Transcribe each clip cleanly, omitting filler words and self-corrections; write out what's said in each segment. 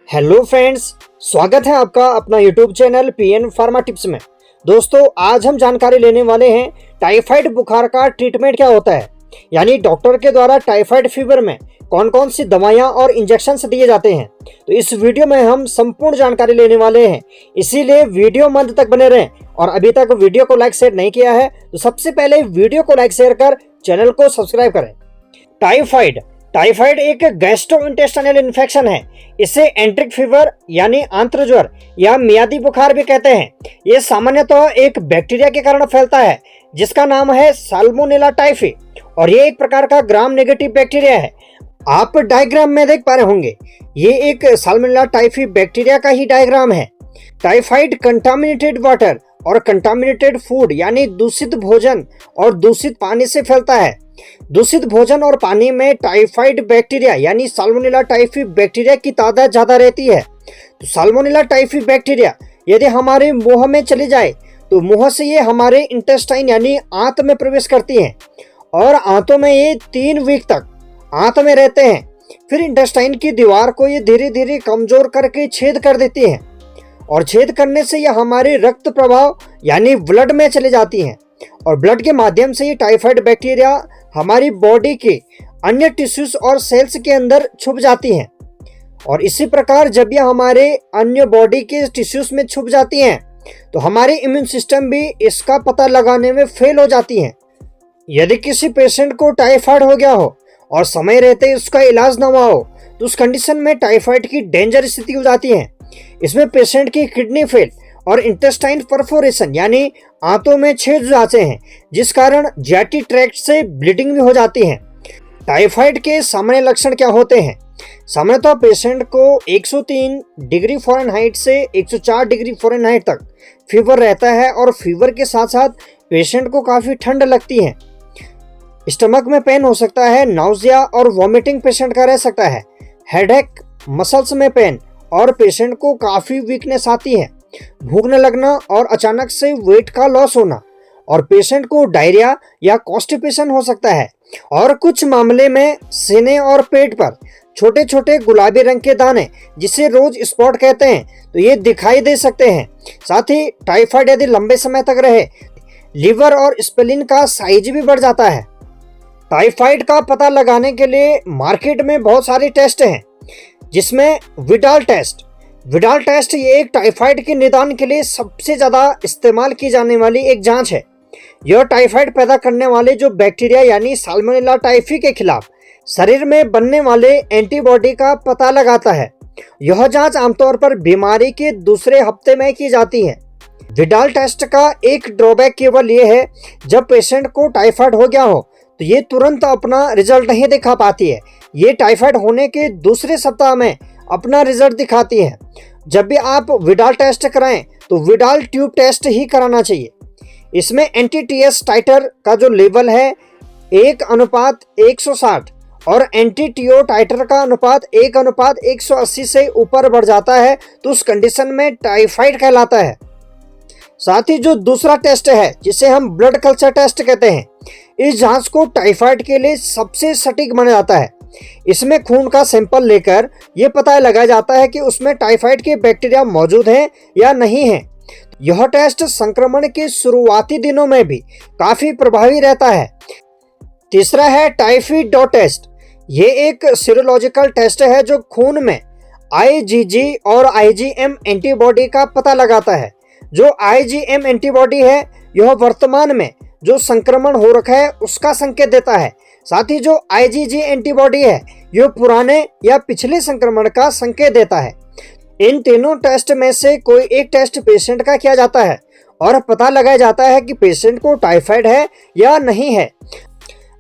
Hello friends, स्वागत है आपका अपना YouTube channel PN pharma tips में। दोस्तों, आज हम जानकारी लेने वाले हैं टाइफाइड बुखार का ट्रीटमेंट क्या होता है, यानी डॉक्टर के द्वारा टाइफाइड फीवर में कौन कौन सी दवाइयां और इंजेक्शन दिए जाते हैं। तो इस वीडियो में हम संपूर्ण जानकारी लेने वाले हैं, इसीलिए वीडियो अंत तक बने रहें। और अभी तक वीडियो को लाइक शेयर नहीं किया है तो सबसे पहले वीडियो को लाइक शेयर कर चैनल को सब्सक्राइब करें। टाइफाइड एक गैस्ट्रोइंटेस्टाइनल इन्फेक्शन है। इसे एंट्रिक फीवर यानी आंत्र ज्वर या मियादी बुखार भी कहते हैं। ये सामान्यतः एक बैक्टीरिया के कारण फैलता है जिसका नाम है साल्मोनेला टाइफी, और ये एक प्रकार का ग्राम नेगेटिव बैक्टीरिया है। आप डायग्राम में देख पा रहे होंगे, ये एक साल्मोनेला टाइफी बैक्टीरिया का ही डायग्राम है। टाइफाइड कंटामिनेटेड वाटर और कंटामिनेटेड फूड यानी दूषित भोजन और दूषित पानी से फैलता है। दूषित भोजन और पानी में टाइफाइड बैक्टीरिया यानी साल्मोनेला टाइफी बैक्टीरिया की तादाद ज्यादा रहती है। तो साल्मोनेला टाइफी बैक्टीरिया यदि हमारे मुंह में चली जाए तो मुंह से ये हमारे इंटेस्टाइन यानी आंत में प्रवेश करती हैं, और आंतों में ये 3 वीक तक आंत में रहते हैं। फिर इंटेस्टाइन की दीवार को ये धीरे धीरे कमजोर करके छेद कर देती हैं, और छेद करने से ये हमारे रक्त प्रवाह यानी ब्लड में चले जाती हैं, और ब्लड के माध्यम से ये टाइफाइड बैक्टीरिया हमारी बॉडी के अन्य टिश्यूज और सेल्स के अंदर छुप जाती हैं। और इसी प्रकार जब ये हमारे अन्य बॉडी के टिश्यूज में छुप जाती हैं तो हमारी इम्यून सिस्टम भी इसका पता लगाने में फेल हो जाती है। यदि किसी पेशेंट को टाइफाइड हो गया हो और समय रहते उसका इलाज न हुआ हो तो उस कंडीशन में टाइफाइड की डेंजर स्थिति हो जाती है। इसमें पेशेंट की किडनी फेल और इंटेस्टाइन परफोरेशन यानी आंतों में छेद हो जाते हैं, जिस कारण जीआईटी ट्रैक्ट से ब्लीडिंग भी हो जाती है। टाइफाइड के सामान्य लक्षण क्या होते हैं? सामान्यतः पेशेंट को 103 डिग्री फ़ारेनहाइट से 104 डिग्री फ़ारेनहाइट तक फीवर रहता है, और फीवर के साथ साथ पेशेंट को काफ़ी ठंड लगती है। स्टमक में पेन हो सकता है, नाउजिया और वॉमिटिंग पेशेंट का रह सकता है, हेडेक, मसल्स में पेन, और पेशेंट को काफ़ी वीकनेस आती है, भूख न लगना और अचानक से वेट का लॉस होना, और पेशेंट को डायरिया या कॉन्स्टिपेशन हो सकता है। और कुछ मामले में सीने और पेट पर छोटे छोटे गुलाबी रंग के दाने, जिसे रोज स्पॉट कहते हैं, तो ये दिखाई दे सकते हैं। साथ ही टाइफाइड यदि लंबे समय तक रहे, लीवर और स्प्लीन का साइज भी बढ़ जाता है। टाइफाइड का पता लगाने के लिए मार्केट में बहुत सारे टेस्ट हैं, जिसमें विडाल टेस्ट ये एक टाइफाइड के निदान के लिए सबसे ज़्यादा इस्तेमाल की जाने वाली एक जांच है। यह टाइफाइड पैदा करने वाले जो बैक्टीरिया यानी साल्मोनेला टाइफी के खिलाफ शरीर में बनने वाले एंटीबॉडी का पता लगाता है। यह जांच आमतौर पर बीमारी के दूसरे हफ्ते में की जाती है। विडाल टेस्ट का एक ड्रॉबैक केवल ये है, जब पेशेंट को टाइफाइड हो गया हो तो ये तुरंत अपना रिजल्ट नहीं दिखा पाती है। ये टाइफाइड होने के दूसरे सप्ताह में अपना रिजल्ट दिखाती है। जब भी आप विडाल टेस्ट कराएं तो विडाल ट्यूब टेस्ट ही कराना चाहिए। इसमें एंटी-टीएस टाइटर का जो लेवल है 1:160 और एंटी-टीओ टाइटर का अनुपात 1:180 से ऊपर बढ़ जाता है तो उस कंडीशन में टाइफाइड कहलाता है। साथ ही जो दूसरा टेस्ट है, जिसे हम ब्लड कल्चर टेस्ट कहते हैं, इस जांच को टाइफाइड के लिए सबसे सटीक माना जाता है। इसमें खून का सैंपल लेकर यह पता लगाया जाता है कि उसमें टाइफाइड के बैक्टीरिया मौजूद हैं या नहीं हैं। यह टेस्ट संक्रमण के शुरुआती दिनों में भी काफी प्रभावी रहता है। तीसरा है टाइफी डॉट टेस्ट। ये एक सीरोलॉजिकल टेस्ट है जो खून में आईजीजी और आईजीएम एंटीबॉडी का पता लगाता है। जो आईजीएम एंटीबॉडी है यह वर्तमान में जो संक्रमण हो रखा है उसका संकेत देता है। साथ ही जो आईजीजी एंटीबॉडी है यह पुराने या पिछले संक्रमण का संकेत देता है। इन तीनों टेस्ट में से कोई एक टेस्ट पेशेंट का किया जाता है और पता लगाया जाता है कि पेशेंट को टाइफाइड है या नहीं है।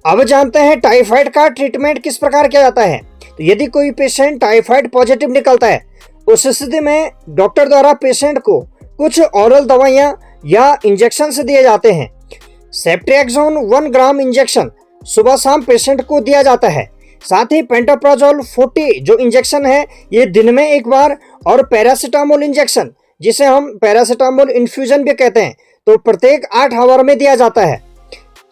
अब जानते हैं टाइफाइड का ट्रीटमेंट किस प्रकार किया जाता है। तो यदि कोई पेशेंट टाइफाइड पॉजिटिव निकलता है, उस स्थिति में डॉक्टर द्वारा पेशेंट को कुछ ओरल दवाइयाँ या इंजेक्शन दिए जाते हैं। सेफ्ट्रिएक्सोन 1 ग्राम इंजेक्शन सुबह शाम पेशेंट को दिया जाता है। साथ ही पेंटाप्राजोल 40 जो इंजेक्शन है ये दिन में एक बार, और पैरासीटामोल इंजेक्शन जिसे हम पैरासीटामोल इन्फ्यूजन भी कहते हैं, तो प्रत्येक 8 आवर में दिया जाता है।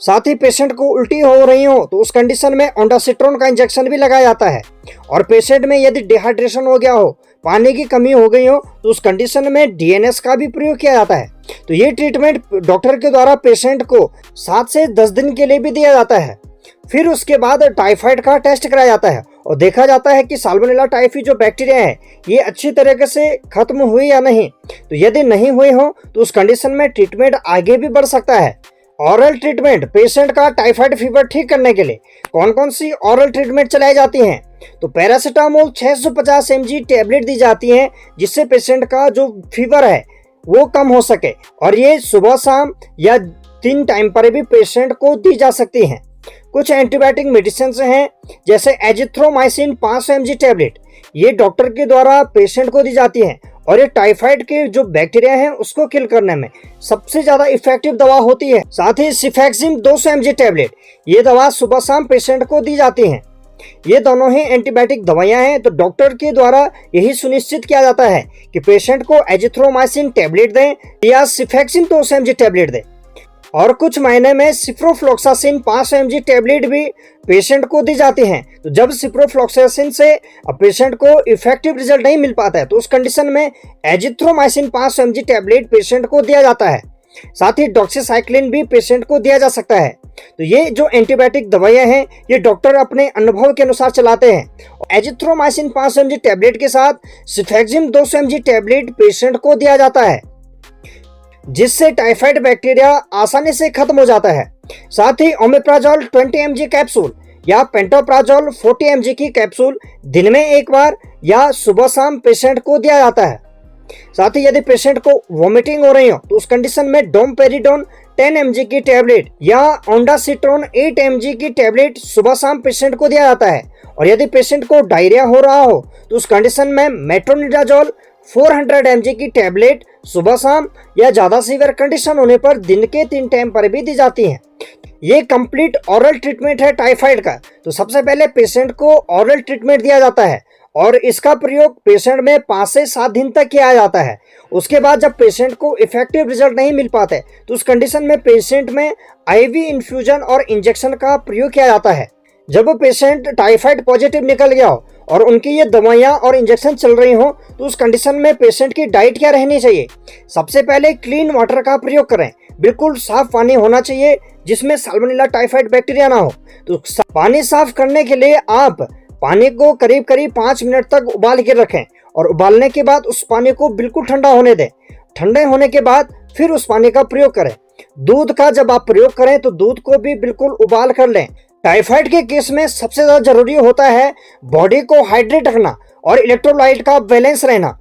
साथ ही पेशेंट को उल्टी हो रही हो तो उस कंडीशन में ओंडासिट्रोन का इंजेक्शन भी लगाया जाता है। और पेशेंट में यदि डिहाइड्रेशन हो गया हो, पानी की कमी हो गई हो, तो उस कंडीशन में डीएनएस का भी प्रयोग किया जाता है। तो ये ट्रीटमेंट डॉक्टर के द्वारा पेशेंट को 7 से 10 दिन के लिए भी दिया जाता है। फिर उसके बाद टाइफाइड का टेस्ट कराया जाता है और देखा जाता है कि साल्मोनेला टाइफी जो बैक्टीरिया है ये अच्छी तरीके से खत्म हुई या नहीं। तो यदि नहीं हुई हो तो उस कंडीशन में ट्रीटमेंट आगे भी बढ़ सकता है। ऑरल ट्रीटमेंट पेशेंट का टाइफाइड फीवर ठीक करने के लिए कौन कौन सी ऑरल ट्रीटमेंट चलाई जाती हैं? तो पैरासीटामोल 650 mg टैबलेट दी जाती है जिससे पेशेंट का जो फीवर है वो कम हो सके, और ये सुबह शाम या 3 टाइम पर भी पेशेंट को दी जा सकती हैं। कुछ एंटीबायोटिक मेडिसिन हैं जैसे एजिथ्रोमाइसिन 500 mg टैबलेट, ये डॉक्टर के द्वारा पेशेंट को दी जाती हैं और ये टाइफाइड के जो बैक्टीरिया हैं उसको किल करने में सबसे ज्यादा इफेक्टिव दवा होती है। साथ ही सिफेक्सिम 200 mg टैबलेट, ये दवा सुबह शाम पेशेंट को दी जाती हैं। ये दोनों ही एंटीबायोटिक दवाइयां हैं, तो डॉक्टर के द्वारा यही सुनिश्चित किया जाता है कि पेशेंट को एजिथ्रोमाइसिन टैबलेट दें या सिफेक्सिम 200 mg टैबलेट दें। और कुछ महीने में सिप्रोफ्लॉक्सासिन 500 mg टैबलेट भी पेशेंट को दी जाती हैं। तो जब सिप्रोफ्लॉक्सासिन से पेशेंट को इफेक्टिव रिजल्ट नहीं मिल पाता है तो उस कंडीशन में एजिथ्रोमाइसिन 500 mg टैबलेट पेशेंट को दिया जाता है। साथ ही डॉक्सीसाइक्लिन भी पेशेंट को दिया जा सकता है। तो ये जो एंटीबायोटिक दवाइयां हैं ये डॉक्टर अपने अनुभव के अनुसार चलाते हैं। एजिथ्रोमाइसिन 500 mg टैबलेट के साथ सिफेक्सिम 200 mg टैबलेट पेशेंट को दिया जाता है जिससे टाइफाइड बैक्टीरिया आसानी से खत्म हो जाता है। साथ ही ओमेप्राजोल 20 mg कैप्सूल या पेंटोप्राजोल 40 mg की कैप्सूल दिन में एक बार या सुबह शाम पेशेंट को दिया जाता है। साथ ही यदि पेशेंट को वोमिटिंग हो रही हो तो उस कंडीशन में डोमपेरिडोन 10 mg की टैबलेट या ओंडासिट्रोन 8 mg की टैबलेट सुबह शाम पेशेंट को दिया जाता है। और यदि पेशेंट को डायरिया हो रहा हो तो उस कंडीशन में मेट्रोनिडाजोल 400 mg की टैबलेट सुबह शाम या ज़्यादा सीवियर कंडीशन होने पर दिन के 3 टाइम पर भी दी जाती हैं। ये कंप्लीट ऑरल ट्रीटमेंट है टाइफाइड का। तो सबसे पहले पेशेंट को ऑरल ट्रीटमेंट दिया जाता है और इसका प्रयोग पेशेंट में 5 से 7 दिन तक किया जाता है। उसके बाद जब पेशेंट को इफेक्टिव रिजल्ट नहीं मिल पाते तो उस कंडीशन में पेशेंट में आईवी इन्फ्यूजन और इंजेक्शन का प्रयोग किया जाता है। जब पेशेंट टाइफाइड पॉजिटिव निकल गया हो और उनकी ये दवाइयाँ और इंजेक्शन चल रही हो तो उस कंडीशन में पेशेंट की डाइट क्या रहनी चाहिए? सबसे पहले क्लीन वाटर का प्रयोग करें। बिल्कुल साफ पानी होना चाहिए जिसमें साल्मोनेला टाइफाइड बैक्टीरिया ना हो। तो पानी साफ करने के लिए आप पानी को करीब 5 मिनट तक उबाल के रखें और उबालने के बाद उस पानी को बिल्कुल ठंडा होने दें। ठंडे होने के बाद फिर उस पानी का प्रयोग करें। दूध का जब आप प्रयोग करें तो दूध को भी बिल्कुल उबाल कर लें। टाइफाइड के केस में सबसे ज़्यादा जरूरी होता है बॉडी को हाइड्रेट रखना और इलेक्ट्रोलाइट का बैलेंस रहना।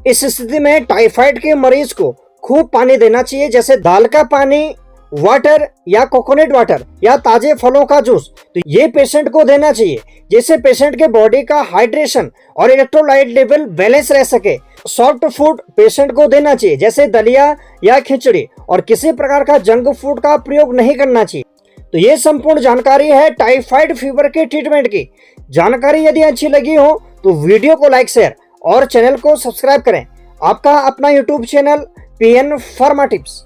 इस स्थिति में टाइफाइड के मरीज को खूब पानी देना चाहिए, जैसे दाल का पानी, वाटर या कोकोनट वाटर या ताजे फलों का जूस। तो ये पेशेंट को देना चाहिए जिससे पेशेंट के बॉडी का हाइड्रेशन और इलेक्ट्रोलाइट लेवल बैलेंस रह सके। सॉफ्ट फूड पेशेंट को देना चाहिए जैसे दलिया या खिचड़ी, और किसी प्रकार का जंक फूड का प्रयोग नहीं करना चाहिए। तो ये संपूर्ण जानकारी है टाइफाइड फीवर के ट्रीटमेंट की। जानकारी यदि अच्छी लगी हो तो वीडियो को लाइक, शेयर और चैनल को सब्सक्राइब करें। आपका अपना YouTube channel PN pharma tips.